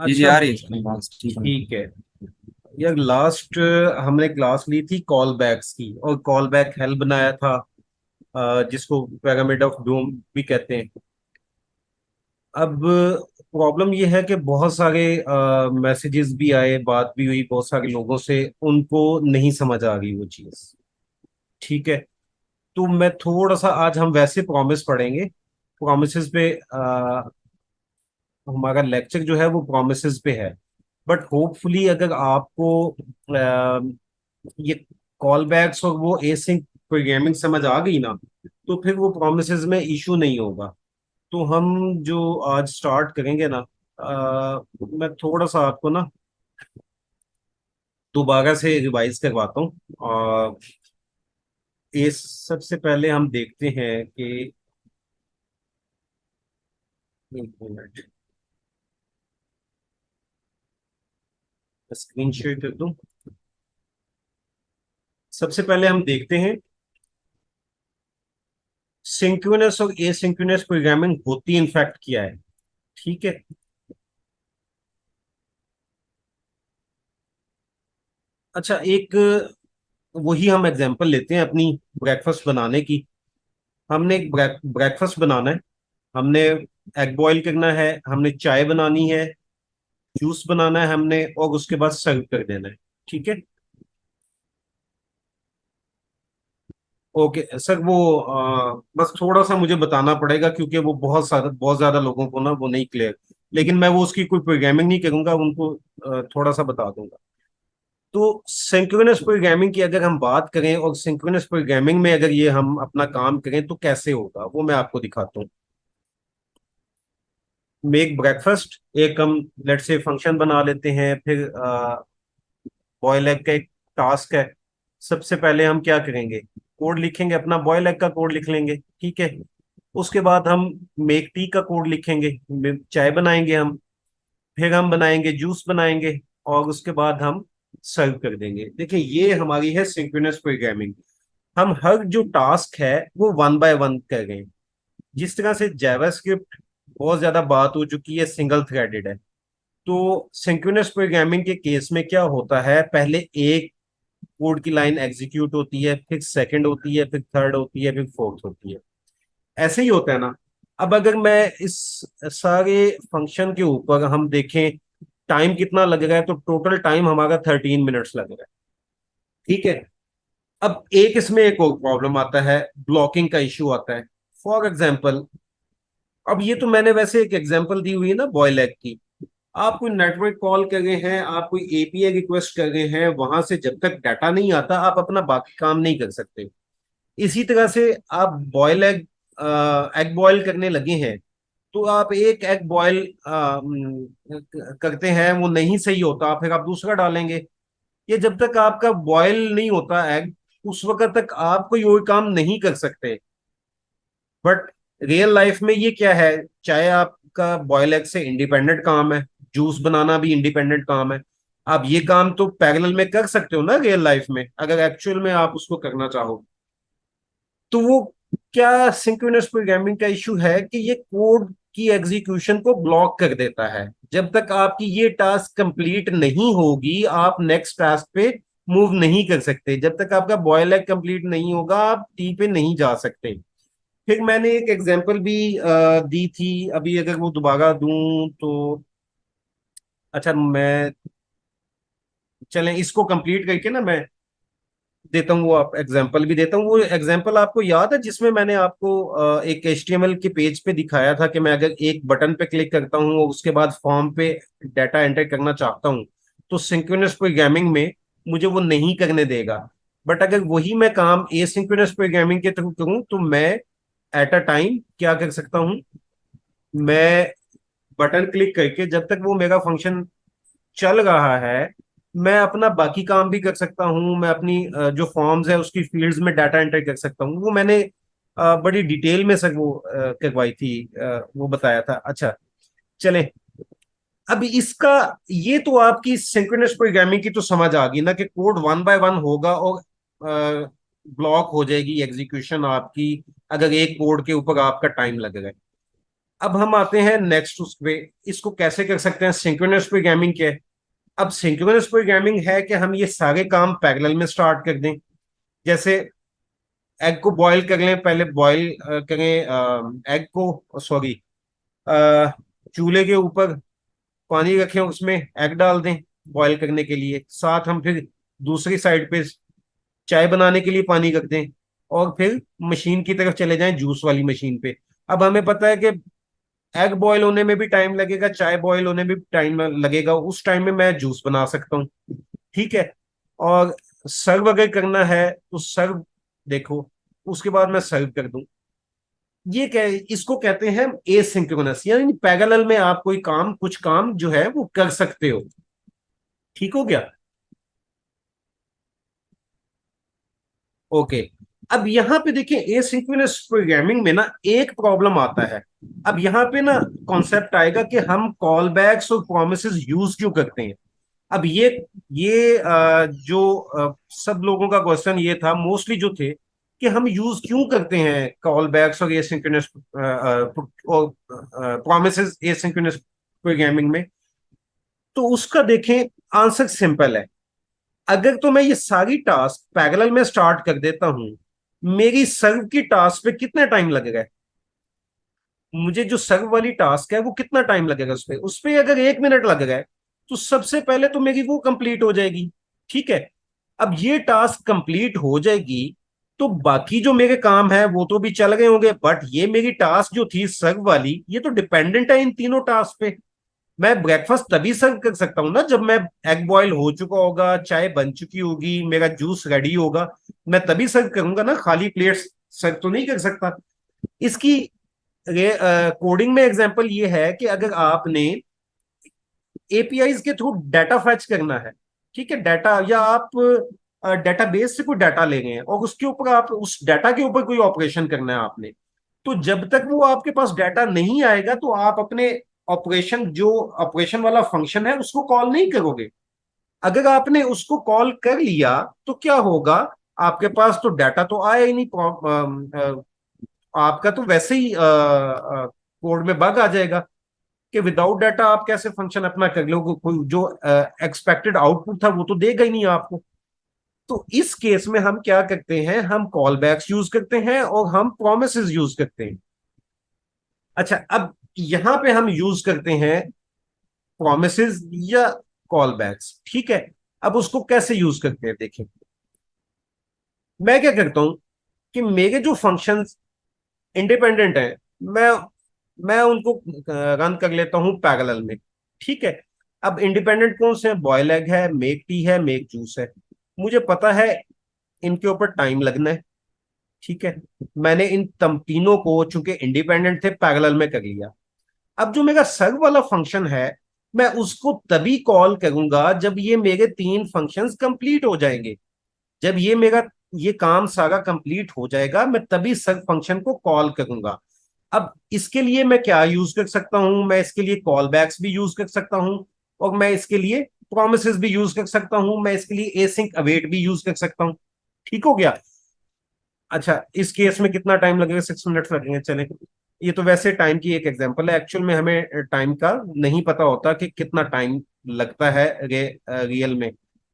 जी जी, अच्छा, आ रही है सर आवाज, ठीक है। ठीक है। यार लास्ट हमने क्लास ली थी कॉल बैक्स की, और कॉल बैक हेल बनाया था, जिसको पिरामिड ऑफ डूम भी कहते हैं। अब प्रॉब्लम ये है कि बहुत सारे मैसेजेस भी आए, बात भी हुई बहुत सारे लोगों से, उनको नहीं समझ आ गई वो चीज़। ठीक है। तो मैं थोड़ा सा, आज हम वैसे प्रॉमिस पढ़ेंगे, प्रोमिस पे हमारा लेक्चर जो है वो प्रोमिस पे है। बट होपफुली अगर आपको ये कॉल बैक्स और वो एसिंक प्रोग्रामिंग समझ आ गई ना, तो फिर वो प्रोमिस में इशू नहीं होगा। तो हम जो आज स्टार्ट करेंगे ना, मैं थोड़ा सा आपको ना दोबारा से रिवाइज करवाता हूँ। और ये सबसे पहले हम देखते हैं कि, एक मिनट, स्क्रीन शेयर कर दूं। सबसे पहले हम देखते हैं सिंक्रोनस और एसिंक्रोनस प्रोग्रामिंग होती इनफैक्ट क्या है। ठीक है। अच्छा, एक वही हम एग्जांपल लेते हैं अपनी ब्रेकफास्ट बनाने की। हमने एक ब्रेकफास्ट बनाना है, हमने एग बॉईल करना है, हमने चाय बनानी है, जूस बनाना है हमने, और उसके बाद सर्व कर देना है। ठीक है। ओके सर, वो बस थोड़ा सा मुझे बताना पड़ेगा क्योंकि वो बहुत ज्यादा लोगों को ना वो नहीं क्लियर। लेकिन मैं वो उसकी कोई प्रोग्रामिंग नहीं करूंगा, उनको थोड़ा सा बता दूंगा। तो सिंक्रोनस प्रोग्रामिंग की अगर हम बात करें, और सिंक्रोनस प्रोग्रामिंग में अगर ये हम अपना काम करें तो कैसे होगा वो मैं आपको दिखाता हूँ। मेक ब्रेकफास्ट, एक हम लेट से फंक्शन बना लेते हैं, फिर बॉयल एग का एक टास्क है। सबसे पहले हम क्या करेंगे, कोड लिखेंगे, अपना बॉयल एग का कोड लिख लेंगे। ठीक है। उसके बाद हम मेक टी का कोड लिखेंगे, चाय बनाएंगे हम, फिर हम बनाएंगे जूस बनाएंगे, और उसके बाद हम सर्व कर देंगे। देखिए, ये हमारी है सिंक्रोनस प्रोग्रामिंग। हम हर जो टास्क है वो वन बाय वन कर रहे हैं। जिस तरह से जावास्क्रिप्ट बहुत ज्यादा बात हो चुकी है, सिंगल थ्रेडेड है। तो सिंक्रोनस प्रोग्रामिंग के केस में क्या होता है, पहले एक कोड की लाइन एग्जीक्यूट होती है, फिर सेकंड होती है, फिर थर्ड होती है, फिर फोर्थ होती है। ऐसे ही होता है ना। अब अगर मैं इस सारे फंक्शन के ऊपर हम देखें टाइम कितना लग रहा है, तो टोटल टाइम हमारा 13 मिनट्स लग रहा है। ठीक है। अब एक इसमें एक और प्रॉब्लम आता है, ब्लॉकिंग का इश्यू आता है। फॉर एग्जाम्पल, अब ये तो मैंने वैसे एक एग्जांपल दी हुई है ना बॉयल एग की। आप कोई नेटवर्क कॉल कर रहे हैं, आप कोई एपीआई रिक्वेस्ट कर रहे हैं, वहां से जब तक डाटा नहीं आता आप अपना बाकी काम नहीं कर सकते। इसी तरह से आप बॉयल एग एग बॉयल करने लगे हैं, तो आप एक एग बॉयल करते हैं, वो नहीं सही होता, फिर आप दूसरा डालेंगे। ये जब तक आपका बॉयल नहीं होता एग, उस वक्त तक आप कोई और काम नहीं कर सकते। बट रियल लाइफ में ये क्या है, चाहे आपका बॉयल एग से इंडिपेंडेंट काम है, जूस बनाना भी इंडिपेंडेंट काम है, आप ये काम तो पैरेलल में कर सकते हो ना रियल लाइफ में, अगर एक्चुअल में आप उसको करना चाहो। तो वो क्या सिंक्रोनस प्रोग्रामिंग का इशू है कि ये कोड की एग्जीक्यूशन को ब्लॉक कर देता है। जब तक आपकी ये टास्क कंप्लीट नहीं होगी, आप नेक्स्ट टास्क पे मूव नहीं कर सकते। जब तक आपका बॉयल एग कंप्लीट नहीं होगा, आप टी पे नहीं जा सकते। फिर मैंने एक एग्जांपल भी दी थी, अभी अगर वो दोबारा दूं तो, अच्छा मैं, चलें इसको कंप्लीट करके ना मैं देता हूँ, वो आप एग्जांपल भी देता हूँ। वो एग्जांपल आपको याद है जिसमें मैंने आपको एक एचटीएमएल के पेज पे दिखाया था कि मैं अगर एक बटन पे क्लिक करता हूँ और उसके बाद फॉर्म पे डाटा एंटर करना चाहता हूँ, तो सिंक्रोनस प्रोग्रामिंग में मुझे वो नहीं करने देगा। बट अगर वही मैं काम एसिंक्रोनस प्रोग्रामिंग के थ्रू करूँ, तो मैं एट अ टाइम क्या कर सकता हूँ, मैं बटन क्लिक करके जब तक वो मेरा फंक्शन चल रहा है, मैं अपना बाकी काम भी कर सकता हूँ। मैं अपनी जो फॉर्म्स है उसकी फील्ड्स में डाटा एंटर कर सकता हूँ। वो मैंने बड़ी डिटेल में सर वो करवाई थी, वो बताया था। अच्छा, चलें। अब इसका, ये तो आपकी सिंक्रोनस प्रोग्रामिंग की तो समझ आ गई ना कि कोड वन बाय वन होगा और ब्लॉक हो जाएगी एग्जीक्यूशन आपकी, अगर एक कोड के ऊपर आपका टाइम लगेगा। अब हम आते हैं नेक्स्ट उस पे, इसको कैसे कर सकते हैं, सिंक्रोनस प्रोग्रामिंग क्या है। अब सिंक्रोनस प्रोग्रामिंग है कि हम ये सारे काम पैरेलल में स्टार्ट कर दें। जैसे एग को बॉईल कर लें, पहले बॉईल करें एग को, सॉरी, चूल्हे के ऊपर पानी रखें, उसमें एग डाल दें बॉईल करने के लिए, साथ हम फिर दूसरी साइड पे चाय बनाने के लिए पानी रख दें, और फिर मशीन की तरफ चले जाएं, जूस वाली मशीन पे। अब हमें पता है कि एग बॉईल होने में भी टाइम लगेगा, चाय बॉईल होने में भी टाइम लगेगा, उस टाइम में मैं जूस बना सकता हूँ। ठीक है। और सर्व अगर करना है तो सर्व, देखो, उसके बाद मैं सर्व कर दूं। ये क्या है, इसको कहते हैं एसिंक्रोनस, यानी पैरेलल में आप कोई काम, कुछ काम जो है वो कर सकते हो। ठीक हो गया। ओके। अब यहाँ पे देखिए, एसिंक्रोनस प्रोग्रामिंग में ना एक प्रॉब्लम आता है। अब यहाँ पे ना कॉन्सेप्ट आएगा कि हम कॉल बैक्स और प्रोमिसेस यूज क्यों करते हैं। अब ये जो सब लोगों का क्वेश्चन ये था, मोस्टली जो थे, कि हम यूज क्यों करते हैं कॉल बैक्स और एसिंक्रोनस और प्रोमिसेस एसिंक्रोनस प्रोग्रामिंग में। तो उसका देखें, आंसर सिंपल है। अगर तो मैं ये सारी टास्क पैरेलल में स्टार्ट कर देता हूं, मेरी सर्व की टास्क पे कितना टाइम लगेगा, मुझे जो सर्व वाली टास्क है वो कितना टाइम लगेगा उस पे अगर 1 मिनट लग गया तो सबसे पहले तो मेरी वो कंप्लीट हो जाएगी। ठीक है। अब ये टास्क कंप्लीट हो जाएगी तो बाकी जो मेरे काम है वो तो भी चल गए होंगे, बट ये मेरी टास्क जो थी सर्व वाली, ये तो डिपेंडेंट है इन तीनों टास्क पे। मैं ब्रेकफास्ट तभी सर्व कर सकता हूँ ना जब मैं, एग बॉयल हो चुका होगा, चाय बन चुकी होगी, मेरा जूस रेडी होगा, मैं तभी सर्व करूंगा ना, खाली प्लेट सर्व तो नहीं कर सकता। इसकी कोडिंग में एग्जांपल ये है कि अगर आपने एपीआई के थ्रू डाटा फैच करना है, ठीक है, डाटा, या आप डेटाबेस से कोई डाटा ले रहे हैं और उसके ऊपर आप उस डाटा के ऊपर कोई ऑपरेशन करना है आपने, तो जब तक वो आपके पास डाटा नहीं आएगा तो आप अपने ऑपरेशन, जो ऑपरेशन वाला फंक्शन है, उसको कॉल नहीं करोगे। अगर आपने उसको कॉल कर लिया तो क्या होगा, आपके पास तो डाटा तो आया ही नहीं, आपका तो वैसे ही कोड में बग आ जाएगा कि विदाउट डाटा आप कैसे फंक्शन अपना कर लोगे, कोई जो एक्सपेक्टेड आउटपुट था वो तो देगा ही नहीं आपको। तो इस केस में हम क्या करते हैं, हम कॉल बैक्स यूज करते हैं और हम प्रोमिसेस यूज करते हैं। अच्छा, अब यहां पे हम यूज करते हैं प्रोमिसेस या कॉल बैक्स। ठीक है। अब उसको कैसे यूज करते हैं देखें। मैं क्या करता हूं कि मेरे जो फंक्शंस इंडिपेंडेंट हैं, मैं मैं उनको रन कर लेता हूं पैरेलल में। ठीक है। अब इंडिपेंडेंट कौन से हैं, बॉयल एग है, मेक टी है, मेक जूस है। मुझे पता है इनके ऊपर टाइम लगना है। ठीक है। मैंने इन तीनों को चूंकि इंडिपेंडेंट थे पैरेलल में कर लिया। अब जो मेरा सर्व वाला फंक्शन है, मैं उसको तभी कॉल करूंगा जब ये मेरे तीन फंक्शंस कंप्लीट हो जाएंगे। जब ये काम सारा कंप्लीट हो जाएगा, मैं तभी सर्व फंक्शन को कॉल करूंगा। अब इसके लिए मैं क्या यूज कर सकता हूं, मैं इसके लिए कॉल बैक्स भी यूज कर सकता हूं, और मैं इसके लिए प्रोमिसेस भी यूज कर सकता हूं, मैं इसके लिए एसिंक अवेट भी यूज कर सकता हूं। ठीक हो गया। अच्छा, इस केस में कितना टाइम लगेगा, 6 मिनट लगेंगे, चले। ये तो वैसे टाइम की एक एग्जांपल है, एक्चुअल में हमें टाइम का नहीं पता होता कि कितना टाइम लगता है रियल में।